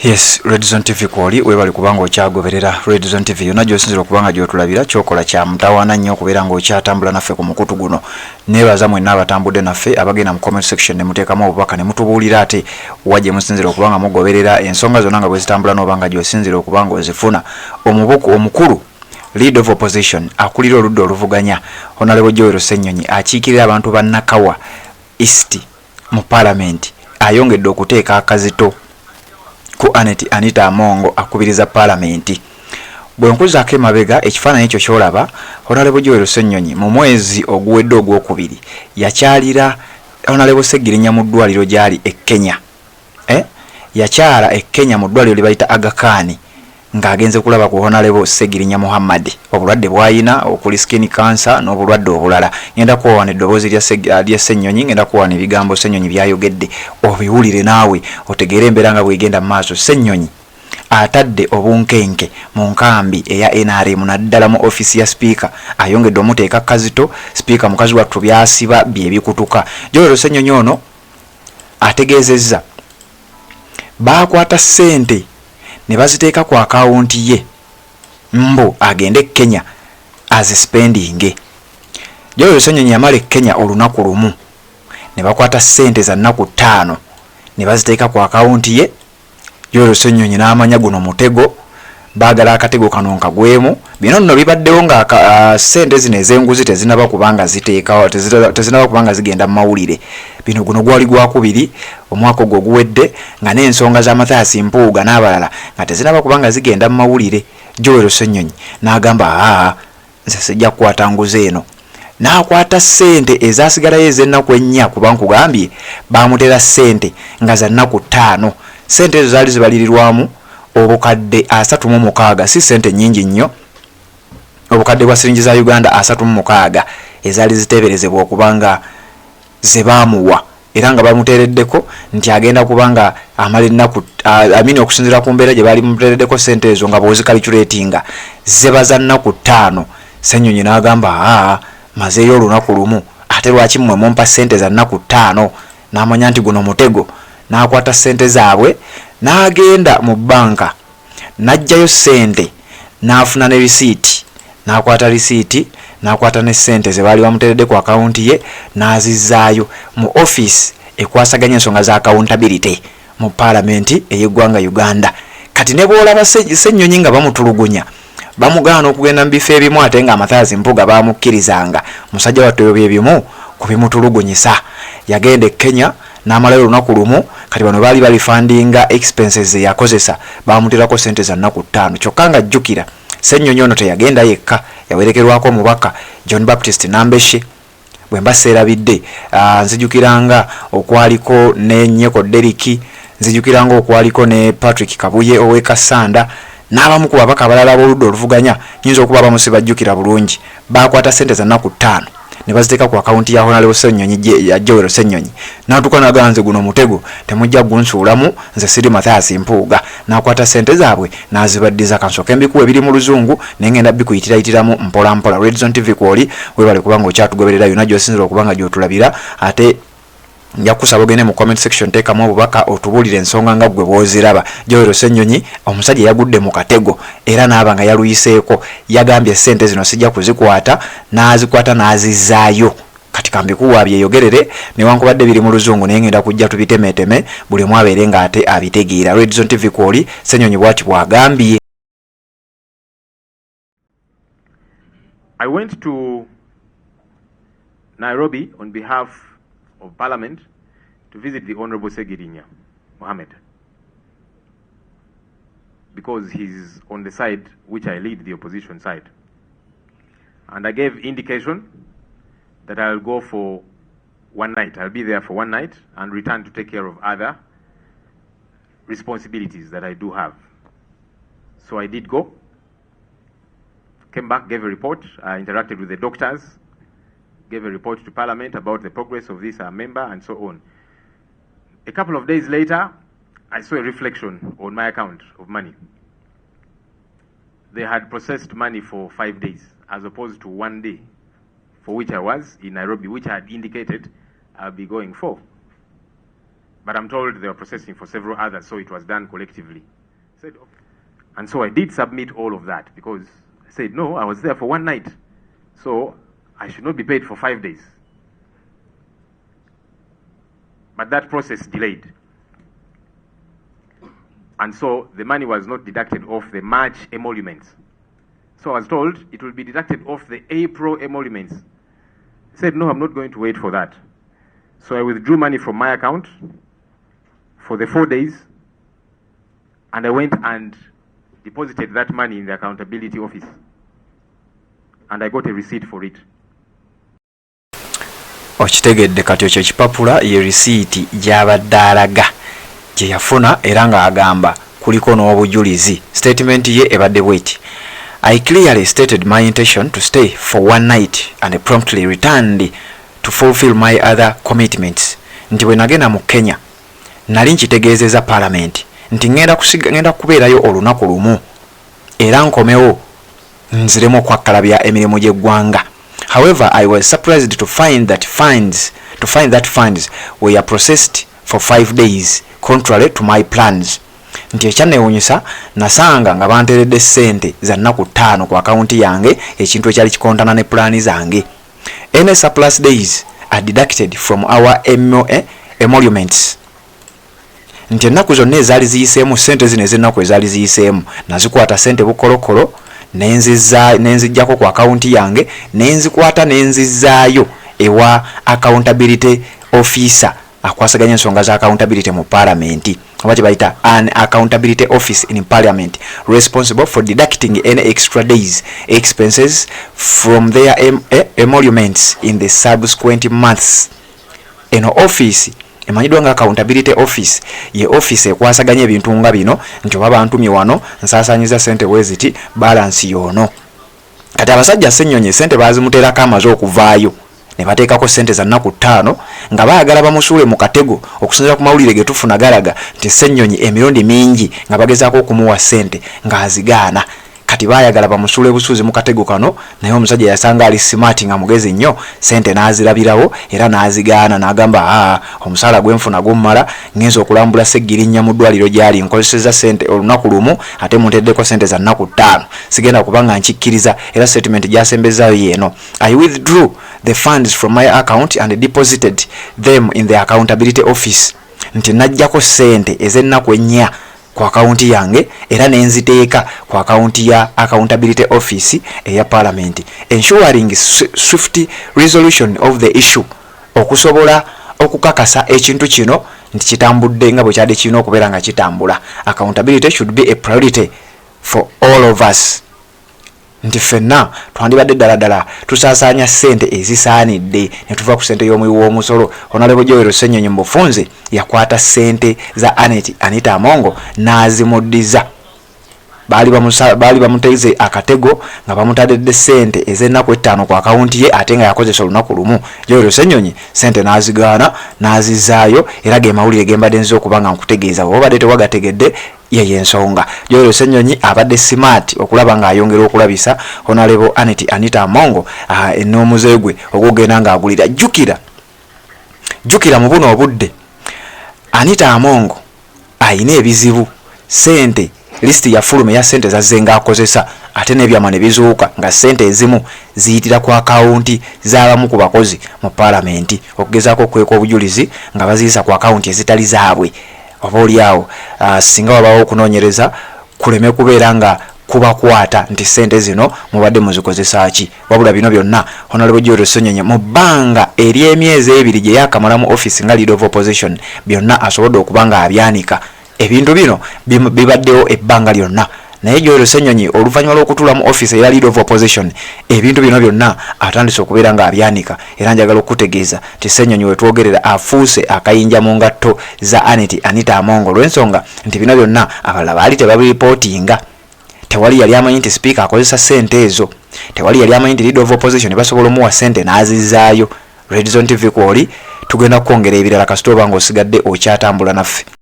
Yes, Red Zone TV kwoli webali kubanga okyagoberera Red Zone TV yonna gy'osinzira okubanga gy'otulabira kyokola kya mutawaana nnyo okubeera ng'okyatambula naffe ku mukutu guno. Neebaza mwenna abatambudde naffe abagenda mu comment section ne muteekamu obubaka ne mutubuulira ate wa gye musinzira okubanga mugoberera ensonga zonna nga bwe zitambula n'obanga gy'osinzira okubanga ozifuna. Omubuku omukulu Leader of Opposition akulira oludda oluvuganya Honorable Ssenyonyi akiikirira abantu ba Nakawa East mu Parliament ayongedde okuteeka akazito ku Anita Amongo akubiriza Parliament. Bwe nkuzaako emabega ekifaananyi ekyo kyolaba Honorable Ssenyonyi mu mwezi oguwedde ogwokubiri yakyalira Honorable Segirinya mu ddwaliro gyali e Kenya. Yakyala e Kenya mu ddwaliro libayita Agaanye ng'agenze kulaba ku Honorable Segirinya Muhammad obulwadde bwayina okuli skin cancer n'obulwadde obulala. Ngenda kuwaana eddoboozi lya Ssenyonyi, ngenda kuwaana ebigambo Ssenyonyi byayogedde obiwulire naawe otegeere embeera nga bwegenda mu maaso. Ssenyonyi atadde obunkenke mu nkambi eya NRM naddala mu ofisi ya speaker ayongedde omuteeka kazito speaker mukazi wattu byasiba byebikutuka. Ssenyonyi ono ategeezezza baakwata ssente ne baziteeka ku akawunti ye mbo agende Kenya azisipendinge. Ssenyonyi yamala Kenya olunaku lumu ne bakwata ssente za nnaku 5 ne baziteeka ku akawunti ye. Ssenyonyi n'amanya guno mutego Baagala akatego kano nkagwemu. Bino nno bibaddewo nga ssente zino ez'enguzi tezinaba kubanga ziteekawo tezinaba kubanga zigenda mu mawulire. Bino guno gwali gwakubiri omwaka ogwo guwedde nga n'ensonga z'Amathias Mpuuga n'abalala nga tezinaba kubanga zigenda mu mawulire. Ssenyonyi n'agamba nze sijja kukwata nguzi eno. N'akwata ssente ezaasigalayo ez'ennaku 4 kuba nkugambye baamuteera ssente nga za nnaku 5. Ssente ezo zaali zibalirirwamu obukadde 36 si ssente nnyingi nnyo. Obukadde bwa siringi za Uganda 36 ezaali ziteeberezebwa okubanga ze baamuwa era nga bamuteereddeko nti agenda kubanga amala ennaku amini okusinziira ku mbeera gye baali muteereddeko ssente ezo nga bw'ozikalikulatinga zeba za nnaku 5. Ssenyonyi n'agamba mazeeyo olunaku lumu ate lwaki mmwe mumpa ssente za nnaku 5? N'amanya nti guno mutego. N'akwata ssente zaabwe n'agenda mu bbanka n'aggyayo ssente n'afuna ne risiiti. N'akwata risiiti n'akwata ne ssente ze baali bamuteeredde ku akawunti ye n'azizzaayo mu office ekwasaganya ensonga za accountability mu Parliament ey'eggwanga Uganda. Kati ne bw'olaba Ssenyonyi nga bamutulugunya bamugaana okugenda mu bifo ebimu ate nga Amathias Mpuuga baamukkirizanga. Musajja wattu bye bimu ku bimutulugunyisa. Yagenda e Kenya n'amalayo olunaku lumu. Kati bano baali balifandinga expenses ze yakozesa baamuteerako ssente za nnaku 5. Kyokka nga jjukira Ssenyonyi ono teyagenda yekka, yawerekerwako omubaka John Baptist Nambeshe. Bwe mba seerabidde nzijukiranga okwaliko ne Nyeko Deriki, nzijukiranga okwaliko ne Patrick Kabuye ow'Ekasanda n'abamu ku babaka abalala b'oludda oluvuganya nyinza okuba abamu sibajjukira bulungi. Baakwata ssente za nnaku 5 ne baziteeka ku akawunti ya Honorable Ssenyonyi ya Ssenyonyi. N'atuuka n'aganze guno mutego temujja gunsuulamu nze siri Mathias Mpuuga. N'akwata ssente zaabwe n'azibaddiza. Kansooka embikuwa ebiri mu luzungu naye ngenda bikuyitiratiramu mpola mpola. Red Zone TV kwoli webale kubanga okyatugoberera yonna gy'osinzira okubanga gy'otulabira ate nja kusaba ogende mu comment section teekamu obubaka otubuulire ensonga nga ggwe bw'oziraba. Ssenyonyi omusajja yagudde mu katego era n'aba nga yaluyiseeko. Yagambye ssente zino sijja kuzikwata n'azikwata n'azizzaayo. Kati kambikuwa byeyogerere newankubadde biri mu luzungu naye ngenda kujja tubitemeeteme buli mu abeere ng'ate abitegeera. Red Zone TV kwoli Ssenyonyi bw'ati bw'agambye. I went to Nairobi on behalf of Parliament to visit the Honorable Segirinya Mohammed because he's on the side which I lead, the opposition side. And I gave indication that I'll go for one night. I'll be there for one night and return to take care of other responsibilities that I do have. So I did go, came back, gave a report, I interacted with the doctors, gave a report to Parliament about the progress of this member and so on. A couple of days later, I saw a reflection on my account of money. They had processed money for 5 days as opposed to 1 day for which I was in Nairobi, which I had indicated I'll be going for. But I'm told they were processing for several others, so it was done collectively. Said, okay. And so I did submit all of that because I said, no, I was there for one night. So I should not be paid for 5 days. But that process delayed. And so the money was not deducted off the March emoluments. So I was told it will be deducted off the April emoluments. I said, no, I'm not going to wait for that. So I withdrew money from my account for the 4 days, and I went and deposited that money in the accountability office. And I got a receipt for it. Okitegedde kati ekyo kipapula ye receipt gy'abadde alaga gye yafuna era ng'agamba kuliko n'obujulizi. Statement ye ebadde bw'eti: I clearly stated my intention to stay for one night and promptly returned to fulfill my other commitments. Nti bwe nagenda mu Kenya nali nkitegeezeza Parliament nti ngenda kubeerayo olunaku lumu era nkomewo nziremu okwakalabya emirimu gy'eggwanga. However, I was surprised to find that funds were processed for 5 days contrary to my plans. Nti ekyanneewuunyisa nasanga nga banteredde ssente za nnaku 5 ku akaunti yange, ekintu ekyali kikontana ne pulaani zange. Any surplus days are deducted from our emoluments. Nti ennaku zonna ezaali ziyiseemu, ssente zino ez'ennaku ezaali ziyiseemu nazikwata ssente bukolokolo nenzijjako ku akaunti yange, nenzikwata nenzizaayo ewa accountability officer akwasaganya ensonga za accountability mu Parliament. What bayita an accountability office in Parliament responsible for deducting any extra days expenses from their emoluments in the subsequent months. Eno office emanyidwa nga accountability office ye office ekwasaganya ebintu nga bino nti oba bantumye wano nsaasanyiza ssente weziti balance yono. Kati abasajja Ssenyonyi ssente bazimuteerako amaze okuvaayo ne bateekako ssente za nnaku 5 nga baagala bamusuule mu Katego okusinziira ku mawulire ge tufuna galaga nti Ssenyonyi emirundi mingi nga bagezaako okumuwa ssente ng'azigaana. Kati baayagala bamusuule busuuzi mu Katego kano, naye omusajja yasanga ali smart nga mugezi nnyo, ssente n'azirabirawo era n'azigaana n'agamba omusaala gwenfuna gummala, ngenza okulambula Ssegirinnya mu ddwaliro gyali nkozeseza ssente olunaku lumu ate munteddeko ssente za nnaku 5. Sigenda kubanga nkikkiriza era statement gyasembezaayo yeeno. I withdrew the funds from my account and deposited them in the accountability office. Nti najjako ssente ez'ennaku 4 ku akaunti yange era nenziteeka ku akaunti ya accountability office eya Parliament, ensuring swift resolution of the issue, okusobola okukakasa ekintu kino nti kitambudde nga bwe kyadde kirina okubeera nga kitambula. Accountability should be a priority for all of us. Nti ffenna twandibadde ddala tusaasaanya ssente ezisaanidde ne tuva ku ssente y'omuwi w'omusolo. Honorable Joel Ssenyonyi mu bufunze yakwata ssente za Anita Amongo n'azimuddiza. Baali bamuteeze akatego nga bamutadde ssente ez'ennaku 5 ku akaunti ye ate nga yakozesa olunaku lumu. Joel Ssenyonyi ssente n'azigaana n'azizaayo era ge mawulire ge mbadde nziza okuba nga nkutegeeza. Babadde tewagategedde yeye ensonga. Joel Ssenyonyi abadde smart okulaba ng'ayongera okulabisa Honorable Anita Amongo enoomuze gwe ogugenda ng'agulira. Jjukira mu buno obudde Anita Amongo ayina ebizibu, ssente listi ya fulume ya ssente zazze ng'akozesa ate n'ebyama ne bizuuka nga ssente ezimu ziyitira ku akawunti z'abamu ku bakozi mu Parliament okugezaako okweka obujulizi nga baziyisa ku akawunti ezitali zaabwe. Oba oliawo singa wabawo okunoonyereza kuleme kubeera nga kubakwata nti ssente zino mubadde muzikozesa ki. Wabula bino byonna Honorable Joel Ssenyonyi mu bbanga ery'emyezi 2 gye yakamala mu office nga leader of opposition byonna asobodde okuba nga abyanika. Ebintu bino bibaddewo ebbanga lyonna, naye Joel Ssenyonyi oluvannyuma lw'okutuula mu office eya leader of opposition ebintu bino byonna atandise okubeera nga abyanika. Era njagala okutegeeza nti Ssenyonyi wetwogerera afuuse akayinja mu ngatto za Anita Amongo olw'ensonga nti bino byonna abalala baali tebabiripootinga. Tewali yali amanyi nti speaker akozesa ssente ezo, tewali yali amanyi nti leader of opposition basobola omuwa ssente n'azizaayo. Red Zone TV kwoli tugenda kwongera ebirala kasita oba ng'osigadde okyatambula naffe.